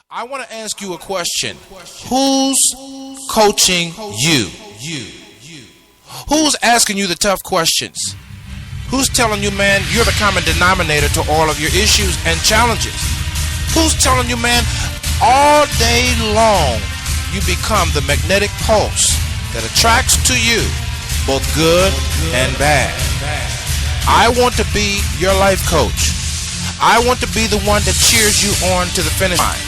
I want to ask you a question. Who's coaching you? Who's asking you the tough questions? Who's telling you, man, you're the common denominator to all of your issues and challenges? Who's telling you, man, all day long you become the magnetic pulse that attracts to you both good and bad? I want to be your life coach. I want to be the one that cheers you on to the finish line.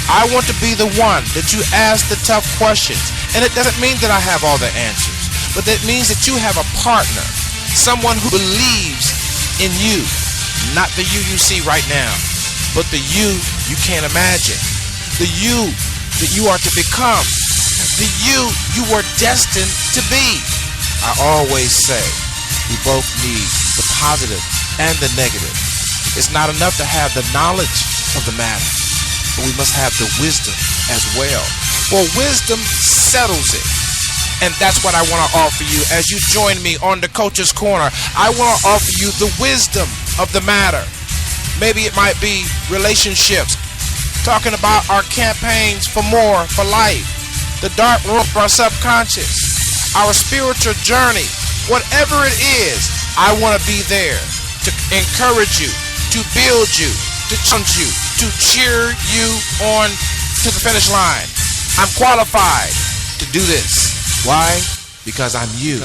I want to be the one that you ask the tough questions. And it doesn't mean that I have all the answers, but that means that you have a partner, someone who believes in you, not the you see right now, but the you can't imagine, the you that you are to become, the you were destined to be. I always say we both need the positive and the negative. It's not enough to have the knowledge of the matter, but we must have the wisdom as well. For wisdom settles it. And that's what I want to offer you as you join me on the Coach's Corner. I want to offer you the wisdom of the matter. Maybe it might be relationships, talking about our campaigns for more, for life, the dark room of our subconscious, our spiritual journey, whatever it is. I want to be there to encourage you, to build you, to challenge you, to cheer you on to the finish line. I'm qualified to do this. Why? Because I'm you.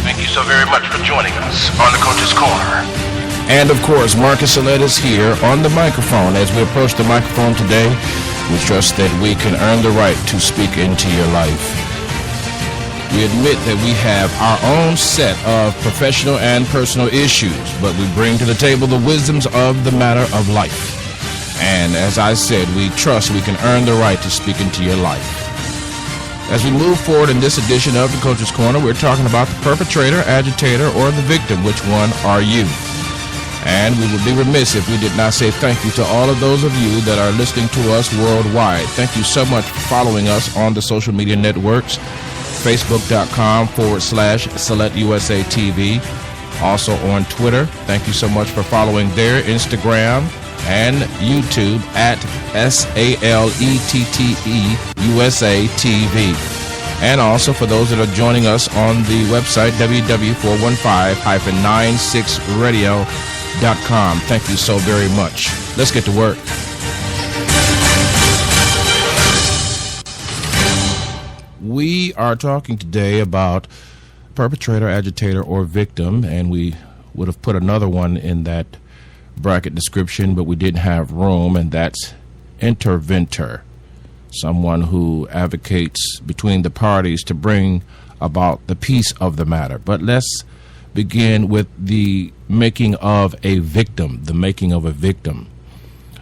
Thank you so very much for joining us on the Coach's Corner. And of course, Marcus Salette is here on the microphone. As we approach the microphone today, we trust that we can earn the right to speak into your life. We admit that we have our own set of professional and personal issues, but we bring to the table the wisdoms of the matter of life. And as I said, we trust we can earn the right to speak into your life. As we move forward in this edition of the Coach's Corner, we're talking about the perpetrator, agitator, or the victim. Which one are you? And we would be remiss if we did not say thank you to all of those of you that are listening to us worldwide. Thank you so much for following us on the social media networks, Facebook.com/SelectUSA TV. Also on Twitter. Thank you so much for following there, Instagram and YouTube at SALETTE USA TV. And also for those that are joining us on the website, www.415-96radio.com. Thank you so very much. Let's get to work. We are talking today about perpetrator, agitator, or victim, and we would have put another one in that bracket description, but we didn't have room, and that's interventor, someone who advocates between the parties to bring about the peace of the matter. But let's begin with the making of a victim, the making of a victim.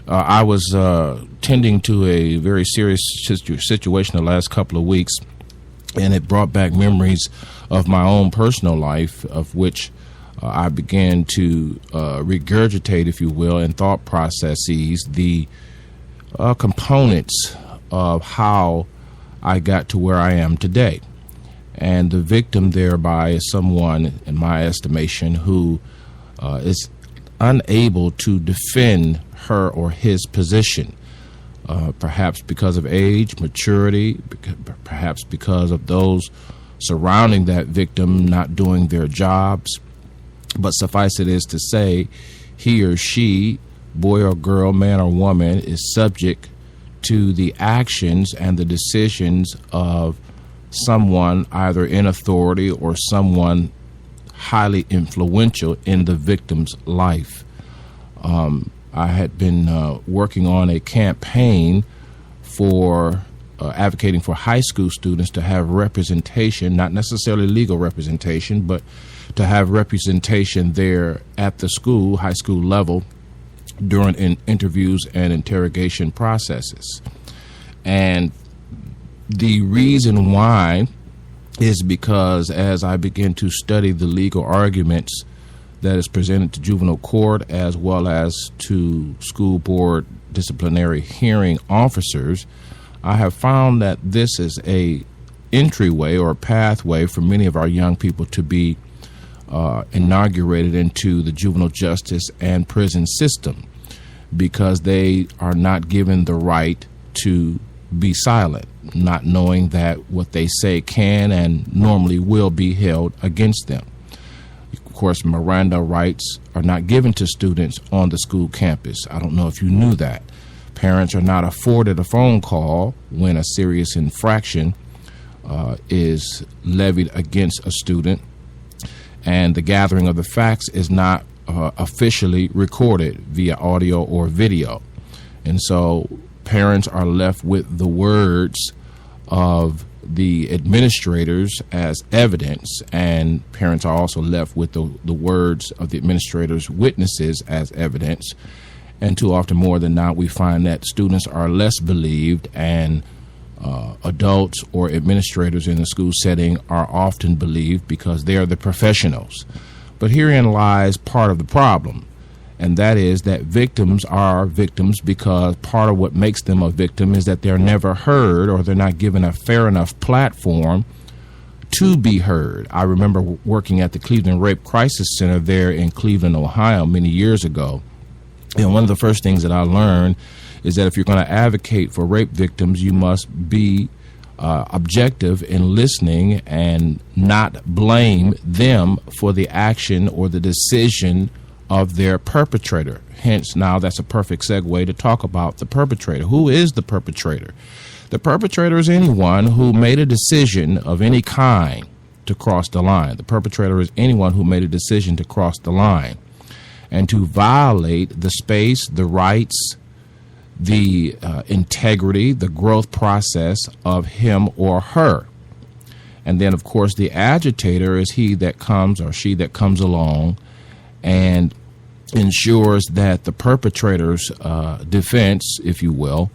I was tending to a very serious situation the last couple of weeks, and it brought back memories of my own personal life, of which I began to regurgitate, if you will, in thought processes, the components of how I got to where I am today. And the victim thereby is someone, in my estimation, who is unable to defend her or his position, perhaps because of age, maturity, perhaps because of those surrounding that victim not doing their jobs. But suffice it is to say, he or she, boy or girl, man or woman, is subject to the actions and the decisions of someone either in authority or someone highly influential in the victim's life. I had been working on a campaign for advocating for high school students to have representation, not necessarily legal representation, but to have representation there at the school, high school level, during interviews and interrogation processes. And the reason why is because as I begin to study the legal arguments that is presented to juvenile court as well as to school board disciplinary hearing officers, I have found that this is a entryway or a pathway for many of our young people to be inaugurated into the juvenile justice and prison system, because they are not given the right to be silent, not knowing that what they say can and normally will be held against them. Of course, Miranda rights are not given to students on the school campus. I don't know if you knew that. Parents are not afforded a phone call when a serious infraction is levied against a student, and the gathering of the facts is not officially recorded via audio or video. And so parents are left with the words of the administrators as evidence, and parents are also left with the words of the administrators' witnesses as evidence. And too often, more than not, we find that students are less believed, and adults or administrators in the school setting are often believed because they are the professionals. But herein lies part of the problem, and that is that victims are victims because part of what makes them a victim is that they're never heard, or they're not given a fair enough platform to be heard. I remember working at the Cleveland Rape Crisis Center there in Cleveland, Ohio, many years ago. And one of the first things that I learned is that if you're going to advocate for rape victims, you must be objective in listening and not blame them for the action or the decision of their perpetrator. Hence, now that's a perfect segue to talk about the perpetrator. Who is the perpetrator? The perpetrator is anyone who made a decision of any kind to cross the line. The perpetrator is anyone who made a decision to cross the line and to violate the space, the rights, the integrity, the growth process of him or her. And then, of course, the agitator is he that comes or she that comes along and ensures that the perpetrator's defense, if you will,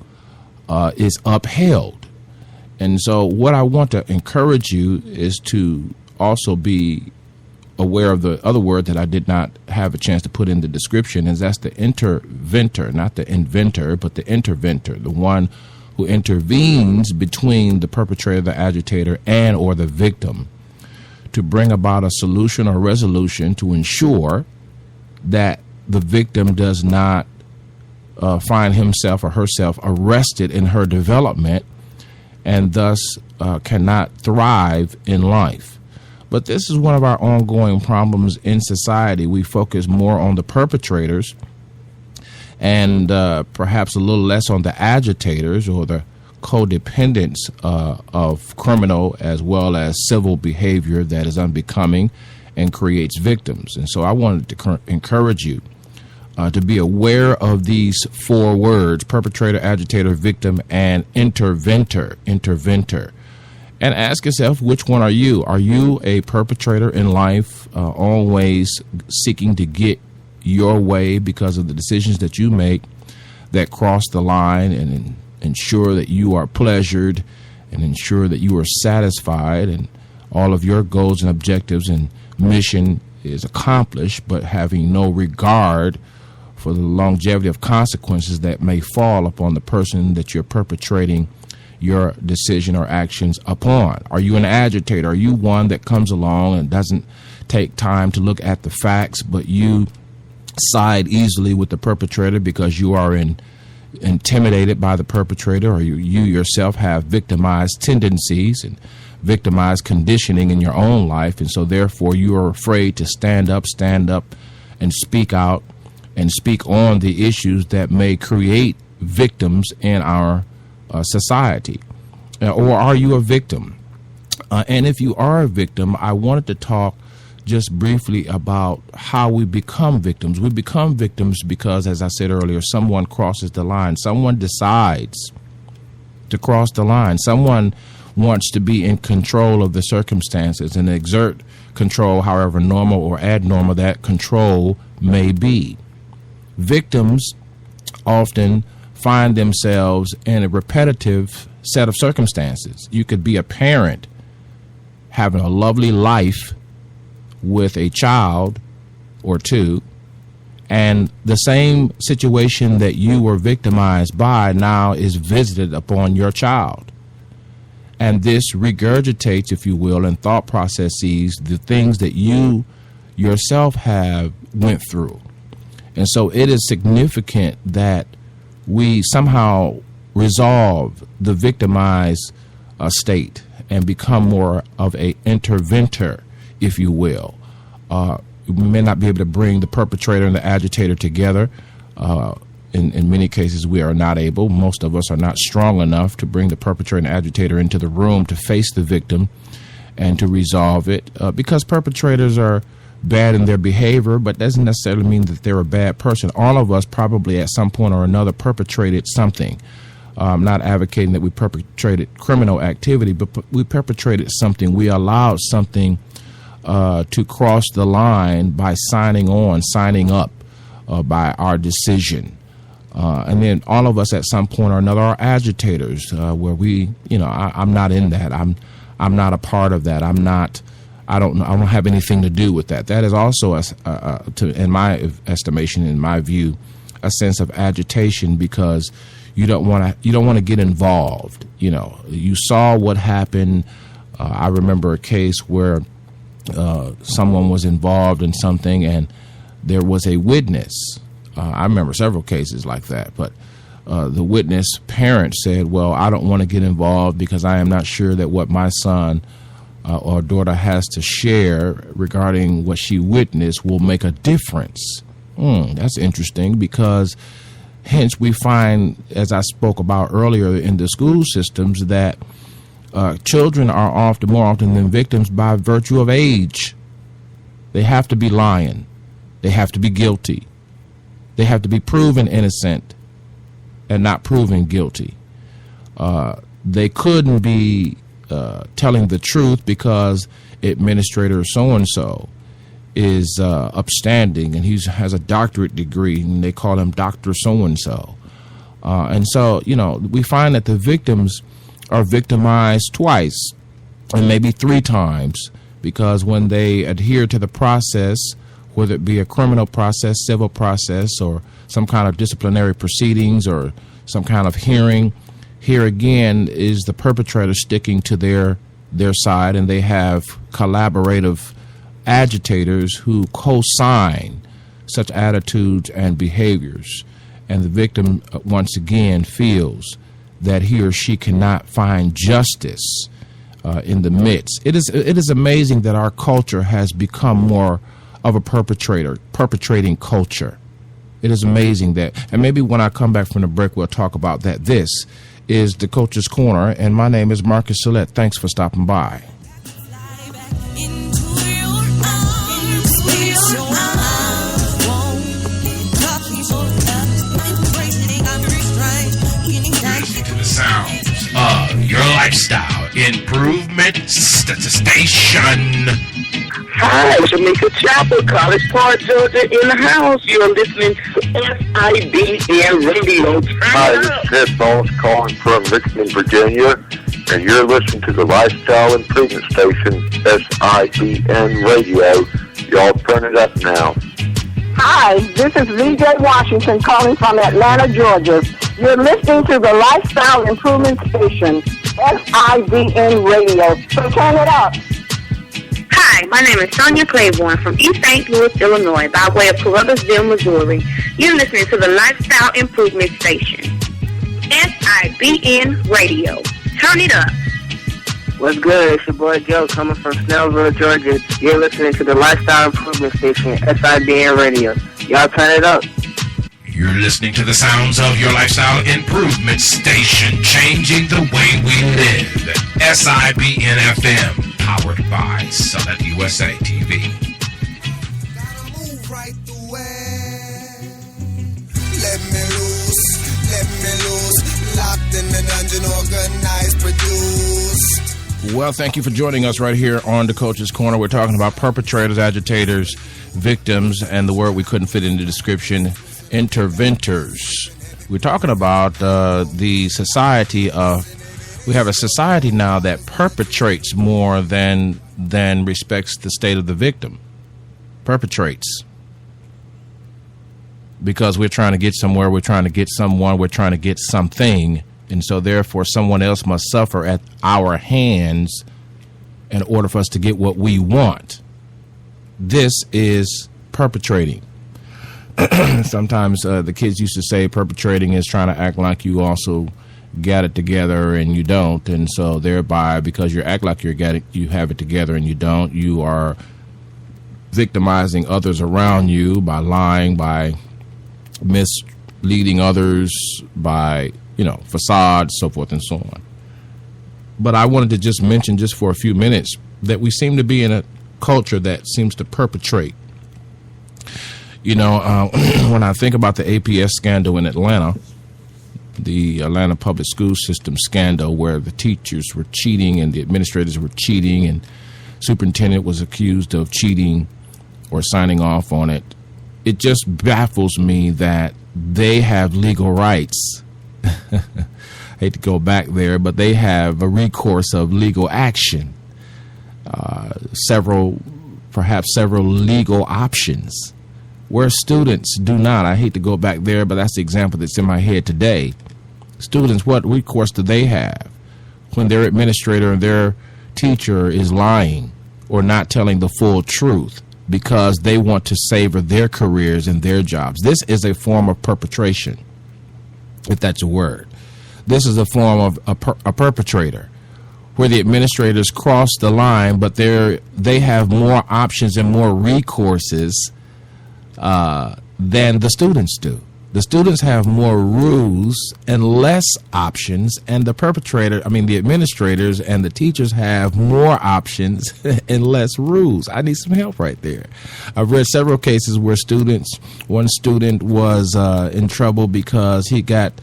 is upheld. And so what I want to encourage you is to also be aware of the other word that I did not have a chance to put in the description, is that's the interventor, not the inventor, but the interventor, the one who intervenes between the perpetrator, the agitator, and or the victim to bring about a solution or resolution to ensure that the victim does not find himself or herself arrested in her development and thus cannot thrive in life. But this is one of our ongoing problems in society. We focus more on the perpetrators and perhaps a little less on the agitators or the codependents of criminal as well as civil behavior that is unbecoming and creates victims. And so I wanted to encourage you to be aware of these four words: perpetrator, agitator, victim, and interventor. And ask yourself, which one are you? Are you a perpetrator in life, always seeking to get your way because of the decisions that you make that cross the line and ensure that you are pleasured and ensure that you are satisfied and all of your goals and objectives and mission is accomplished, but having no regard for the longevity of consequences that may fall upon the person that you're perpetrating your decision or actions upon? Are you an agitator? Are you one that comes along and doesn't take time to look at the facts, but you side easily with the perpetrator because you are intimidated by the perpetrator, or you yourself have victimized tendencies and victimized conditioning in your own life, and so therefore you are afraid to stand up and speak out and speak on the issues that may create victims in our society? Or are you a victim? And if you are a victim, I wanted to talk just briefly about how we become victims. We become victims because, as I said earlier, someone crosses the line. Someone decides to cross the line. Someone wants to be in control of the circumstances and exert control, however normal or abnormal that control may be. Victims often find themselves in a repetitive set of circumstances. You could be a parent having a lovely life with a child or two, and the same situation that you were victimized by now is visited upon your child. And this regurgitates, if you will, in thought processes, the things that you yourself have went through. And so it is significant that we somehow resolve the victimized state and become more of a interventor, if you will. We may not be able to bring the perpetrator and the agitator together. In many cases, we are not able. Most of us are not strong enough to bring the perpetrator and agitator into the room to face the victim and to resolve it, because perpetrators are bad in their behavior, but doesn't necessarily mean that they're a bad person. All of us probably at some point or another perpetrated something. I'm not advocating that we perpetrated criminal activity, but we perpetrated something. We allowed something to cross the line by signing up by our decision. And then all of us at some point or another are agitators, where we, I'm not in that. I'm not a part of that. I don't have anything to do with that. That is also, in my estimation, in my view, a sense of agitation, because you don't want to get involved. You saw what happened. I remember a case where someone was involved in something and there was a witness. I remember several cases like that, but the witness parent said, well, I don't want to get involved because I am not sure that what my son or daughter has to share regarding what she witnessed will make a difference. That's interesting, because hence we find, as I spoke about earlier in the school systems, that children are more often than victims by virtue of age. They have to be lying. They have to be guilty. They have to be proven innocent and not proven guilty. They couldn't be telling the truth because administrator so-and-so is upstanding and he has a doctorate degree and they call him Dr. So-and-so. And so, we find that the victims are victimized twice and maybe three times, because when they adhere to the process, whether it be a criminal process, civil process, or some kind of disciplinary proceedings or some kind of hearing, here again is the perpetrator sticking to their side, and they have collaborative agitators who co-sign such attitudes and behaviors. And the victim, once again, feels that he or she cannot find justice in the midst. It is amazing that our culture has become more of a perpetrating culture. It is amazing that, and maybe when I come back from the break, we'll talk about that. This is the Coach's Corner, and my name is Marcus Sillette. Thanks for stopping by. Sounds of your lifestyle improvement station. Hi, Jamaica Chapel, College Park, Georgia, in the house. You're listening to SIBN Radio. Hi, this is Ted Bones calling from Richmond, Virginia, and you're listening to the Lifestyle Improvement Station, SIBN Radio. Y'all turn it up now. Hi, this is VJ Washington calling from Atlanta, Georgia. You're listening to the Lifestyle Improvement Station, SIBN Radio. So turn it up. Hi, my name is Sonia Claiborne from East St. Louis, Illinois, by way of Carruthersville, Missouri. You're listening to the Lifestyle Improvement Station, SIBN Radio. Turn it up. What's good? It's your boy Joe coming from Snellville, Georgia. You're listening to the Lifestyle Improvement Station, SIBN Radio. Y'all turn it up. You're listening to the sounds of your lifestyle improvement station, changing the way we live. SIBN FM, powered by Select USA TV. Gotta move right through it. Let me loose, locked in the dungeon, organized, produced. Well, thank you for joining us right here on the Coach's Corner. We're talking about perpetrators, agitators, victims, and the word we couldn't fit in the description, interventors. We're talking about the society of, we have a society now that perpetrates more than respects the state of the victim. Perpetrates. because we're trying to get somewhere, we're trying to get someone, we're trying to get something, and so therefore someone else must suffer at our hands in order for us to get what we want. This is perpetrating. Sometimes the kids used to say perpetrating is trying to act like you also got it together and you don't, and so thereby, because you act like you have it together and you don't, you are victimizing others around you by lying, by misleading others, by facades, so forth and so on. But I wanted to just mention, just for a few minutes, that we seem to be in a culture that seems to perpetrate. When I think about the APS scandal in Atlanta, the Atlanta public school system scandal, where the teachers were cheating and the administrators were cheating and superintendent was accused of cheating or signing off on it, it just baffles me that they have legal rights. I hate to go back there, but they have a recourse of legal action, perhaps several legal options, where students do not. I hate to go back there, but that's the example that's in my head today. Students, what recourse do they have when their administrator and their teacher is lying or not telling the full truth because they want to savor their careers and their jobs? This is a form of perpetration, if that's a word. This is a form of a perpetrator, where the administrators cross the line, but they have more options and more recourses than the students do. The students have more rules and less options, and the administrators and the teachers have more options and less rules. I need some help right there. I've read several cases where one student was in trouble because he got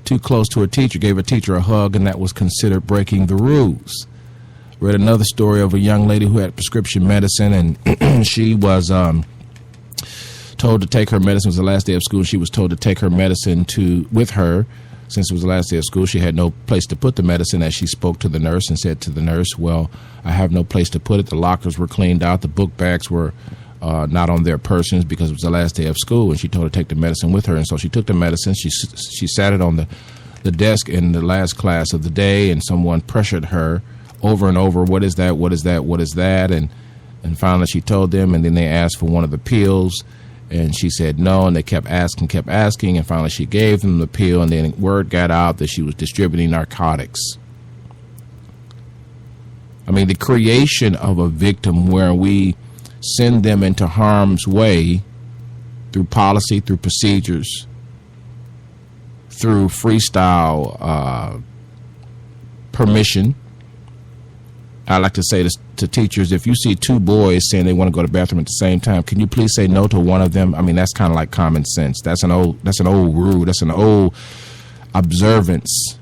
too close to a teacher, gave a teacher a hug, and that was considered breaking the rules. Read another story of a young lady who had prescription medicine, and she was told to take her medicine. It was the last day of school. She was told to take her medicine with her. Since it was the last day of school, she had no place to put the medicine, as she spoke to the nurse and said to the nurse, well, I have no place to put it. The lockers were cleaned out. The book bags were not on their persons because it was the last day of school, and she told her to take the medicine with her. And so she took the medicine. She sat it on the desk in the last class of the day, and someone pressured her over and over, what is that, what is that, what is that? And finally she told them, and then they asked for one of the pills, and she said no, and they kept asking, and finally she gave them the pill, and then word got out that she was distributing narcotics. I mean, the creation of a victim where we send them into harm's way through policy, through procedures, through freestyle permission. I like to say this to teachers: if you see two boys saying they want to go to the bathroom at the same time, can you please say no to one of them? I mean, that's kind of like common sense. That's an old rule. That's an old observance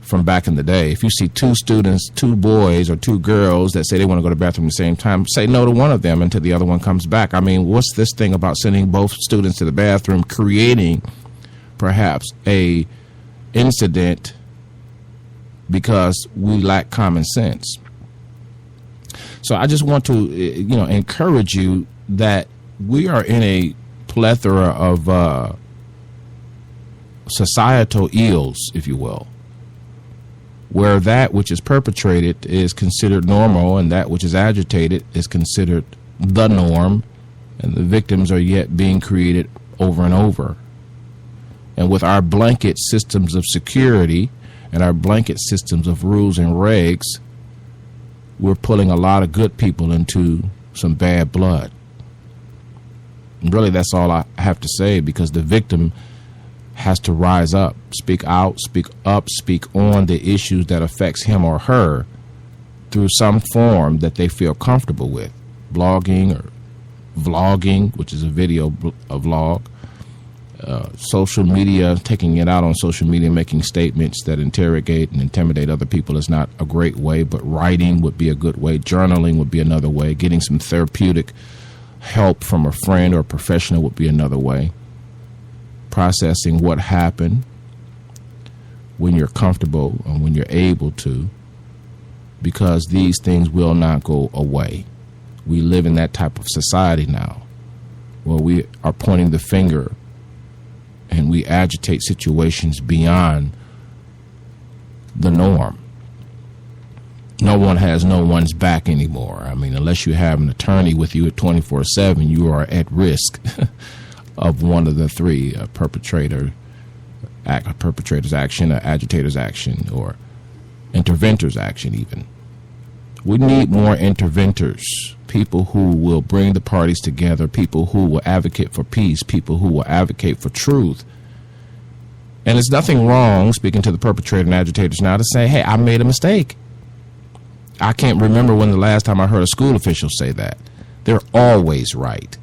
from back in the day. If you see two students, two boys or two girls that say they want to go to the bathroom at the same time, say no to one of them until the other one comes back. I mean, what's this thing about sending both students to the bathroom, creating perhaps a incident because we lack common sense? So I just want to, encourage you that we are in a plethora of societal ills, if you will, where that which is perpetrated is considered normal and that which is agitated is considered the norm, and the victims are yet being created over and over. And with our blanket systems of security and our blanket systems of rules and regs, we're pulling a lot of good people into some bad blood. And really, that's all I have to say, because the victim has to rise up, speak out, speak up, speak on the issues that affects him or her through some form that they feel comfortable with. Blogging or vlogging, which is a vlog. Social media, taking it out on social media, making statements that interrogate and intimidate other people is not a great way, but writing would be a good way. Journaling would be another way. Getting some therapeutic help from a friend or a professional would be another way. Processing what happened when you're comfortable and when you're able to, because these things will not go away. We live in that type of society now where we are pointing the finger and we agitate situations beyond the norm. No one has no one's back anymore. I mean, unless you have an attorney with you at 24/7, you are at risk of one of the three: a perpetrator's action, an agitator's action, or interventor's action even. We need more interventors, people who will bring the parties together, people who will advocate for peace, people who will advocate for truth. And there's nothing wrong, speaking to the perpetrator and agitators now, to say, hey, I made a mistake. I can't remember when the last time I heard a school official say that. They're always right.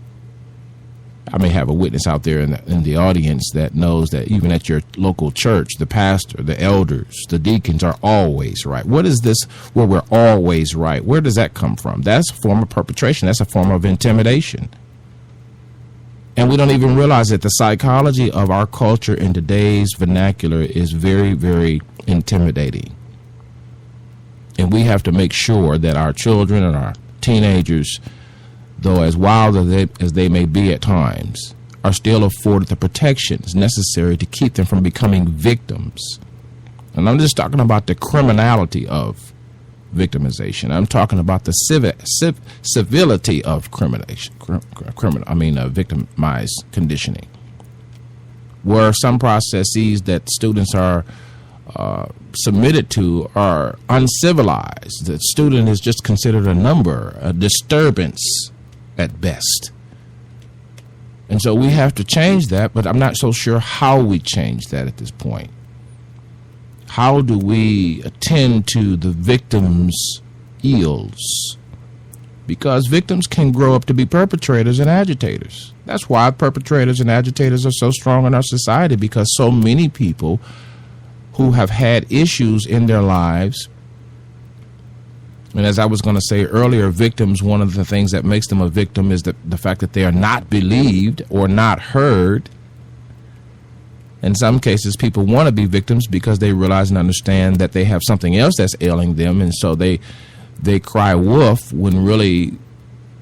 I may have a witness out there in the audience that knows that even at your local church, the pastor, the elders, the deacons are always right. What is this where we're always right? Where does that come from? That's a form of perpetration. That's a form of intimidation. And we don't even realize that the psychology of our culture in today's vernacular is very, very intimidating. And we have to make sure that our children and our teenagers, though as wild as they may be at times, are still afforded the protections necessary to keep them from becoming victims. And I'm just talking about the criminality of victimization. I'm talking about the civility of victimized conditioning, where some processes that students are submitted to are uncivilized. The student is just considered a number, a disturbance at best. And so we have to change that, but I'm not so sure how we change that at this point. How do we attend to the victims' ills? Because victims can grow up to be perpetrators and agitators. That's why perpetrators and agitators are so strong in our society, because so many people who have had issues in their lives, and as I was going to say earlier, victims, one of the things that makes them a victim is the fact that they are not believed or not heard. In some cases, people want to be victims because they realize and understand that they have something else that's ailing them, and so they cry wolf when really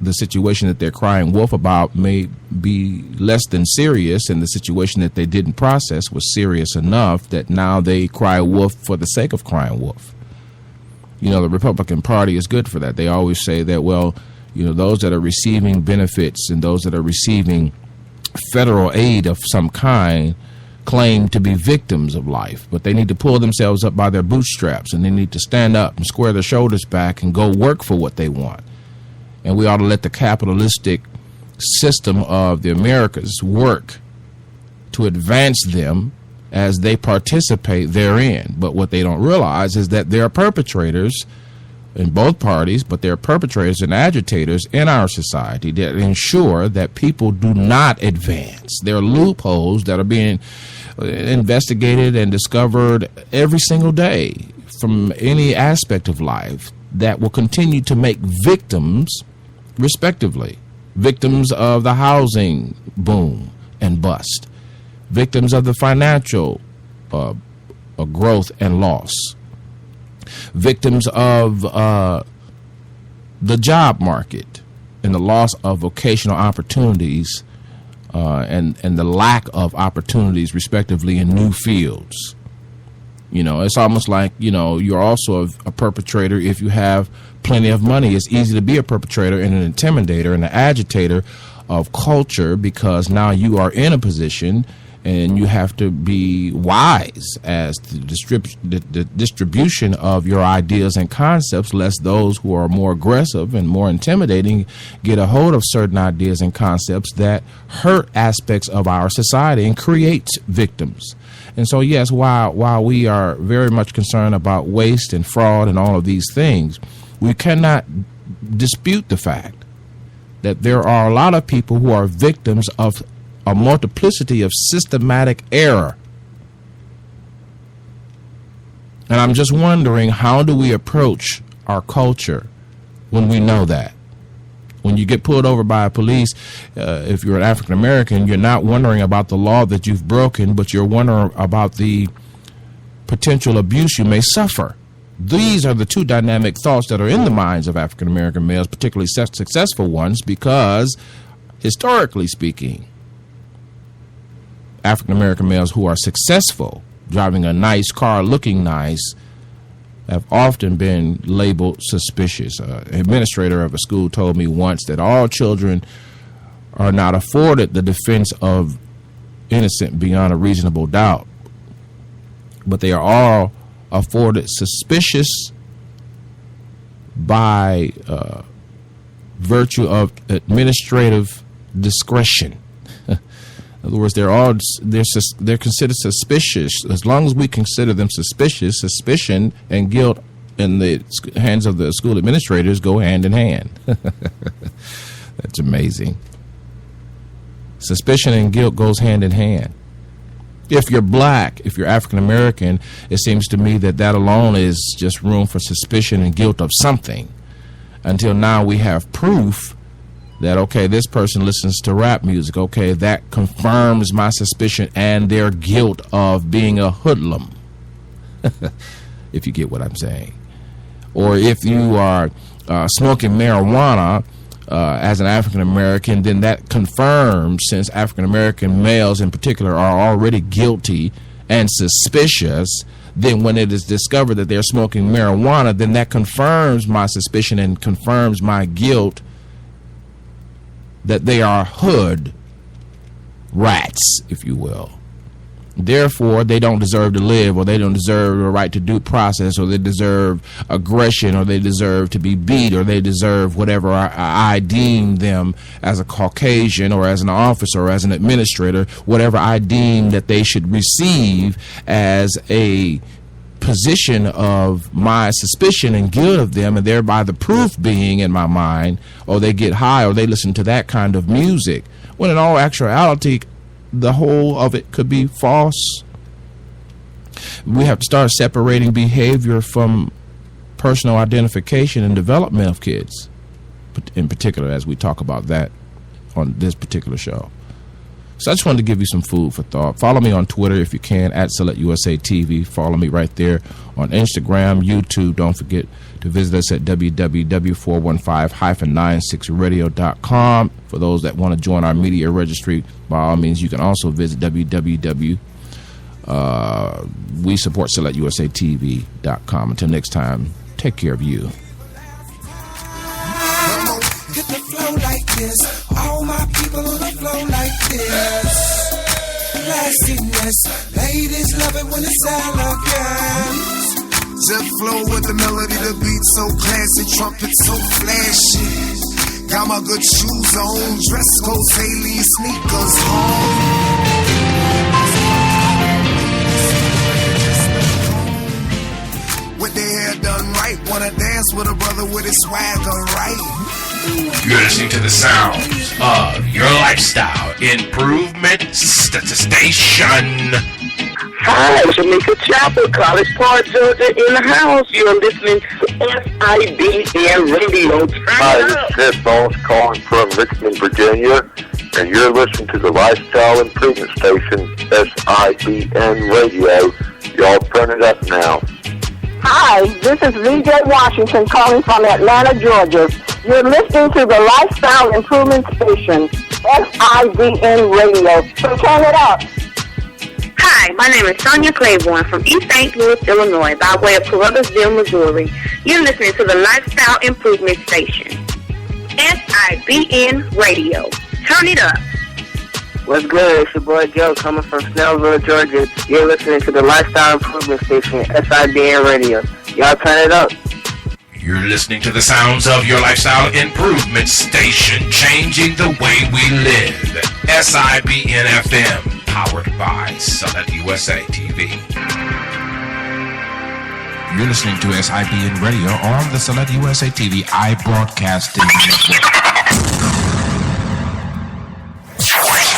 the situation that they're crying wolf about may be less than serious, and the situation that they didn't process was serious enough that now they cry wolf for the sake of crying wolf. You know, the Republican Party is good for that. They always say that, well, you know, those that are receiving benefits and those that are receiving federal aid of some kind claim to be victims of life, but they need to pull themselves up by their bootstraps, and they need to stand up and square their shoulders back and go work for what they want. And we ought to let the capitalistic system of the Americas work to advance them as they participate therein. But what they don't realize is that there are perpetrators in both parties, but there are perpetrators and agitators in our society that ensure that people do not advance. There are loopholes that are being investigated and discovered every single day from any aspect of life that will continue to make victims, respectively, victims of the housing boom and bust, victims of the financial growth and loss, victims of the job market and the loss of vocational opportunities and the lack of opportunities, respectively, in new fields. You know, it's almost like, you know, you're also a perpetrator if you have plenty of money. It's easy to be a perpetrator and an intimidator and an agitator of culture, because now you are in a position and you have to be wise as to the distribution of your ideas and concepts, lest those who are more aggressive and more intimidating get a hold of certain ideas and concepts that hurt aspects of our society and create victims. And so, yes, while we are very much concerned about waste and fraud and all of these things, we cannot dispute the fact that there are a lot of people who are victims of a multiplicity of systematic error. And I'm just wondering, how do we approach our culture when we know that? When you get pulled over by a police, if you're an African American, you're not wondering about the law that you've broken, but you're wondering about the potential abuse you may suffer. These are the two dynamic thoughts that are in the minds of African American males, particularly successful ones, because historically speaking, African American males who are successful, driving a nice car, looking nice, have often been labeled suspicious. An administrator of a school told me once that all children are not afforded the defense of innocent beyond a reasonable doubt, but they are all afforded suspicious by virtue of administrative discretion. In other words, they're considered suspicious. As long as we consider them suspicious, suspicion and guilt in the hands of the school administrators go hand in hand. That's amazing. Suspicion and guilt goes hand in hand. If you're black, if you're African American, it seems to me that alone is just room for suspicion and guilt of something. Until now we have proof that, okay, this person listens to rap music. Okay, that confirms my suspicion and their guilt of being a hoodlum. If you get what I'm saying. Or if you are smoking marijuana as an African American, then that confirms, since African American males in particular are already guilty and suspicious, then when it is discovered that they're smoking marijuana, then that confirms my suspicion and confirms my guilt that they are hood rats, if you will. Therefore, they don't deserve to live, or they don't deserve the right to due process, or they deserve aggression, or they deserve to be beat, or they deserve whatever I deem them as a Caucasian, or as an officer, or as an administrator, whatever I deem that they should receive as a position of my suspicion and guilt of them, and thereby the proof being in my mind, or they get high, or they listen to that kind of music, when in all actuality the whole of it could be false. We have to start separating behavior from personal identification and development of kids, in particular, as we talk about that on this particular show. So I just wanted to give you some food for thought. Follow me on Twitter if you can, at SelectUSATV. Follow me right there on Instagram, YouTube. Don't forget to visit us at www.415-96radio.com. For those that want to join our media registry, by all means, you can also visit www.WeSupportSelectUSATV.com. Until next time, take care of you. Hit the flow like this. All my people on the flow like this. Classiness. Ladies love it when it's elegant. Just flow with the melody, the beat so classy, trumpet so flashy. Got my good shoes on, dress code, Haley sneakers home. With their hair done right, wanna dance with a brother with his swagger right. You're listening to the sounds of your lifestyle improvement station. Hi, Jamaica Chapel, College Park, Georgia, in the house. You're listening to SIBN Radio. Hi, this is Ted Boss calling from Richmond, Virginia, and you're listening to the Lifestyle Improvement Station, SIBN Radio. Y'all turn it up now. Hi, this is VJ Washington calling from Atlanta, Georgia. You're listening to the Lifestyle Improvement Station, SIBN Radio. So turn it up. Hi, my name is Sonia Claiborne from East St. Louis, Illinois, by way of Carruthersville, Missouri. You're listening to the Lifestyle Improvement Station, SIBN Radio. Turn it up. What's good? It's your boy Joe coming from Snellville, Georgia. You're listening to the Lifestyle Improvement Station, SIBN Radio. Y'all turn it up. You're listening to the sounds of your lifestyle improvement station, changing the way we live. SIBN FM, powered by Select USA TV. You're listening to SIBN Radio on the Select USA TV iBroadcasting Network.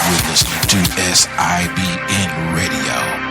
You're listening to SIBN Radio.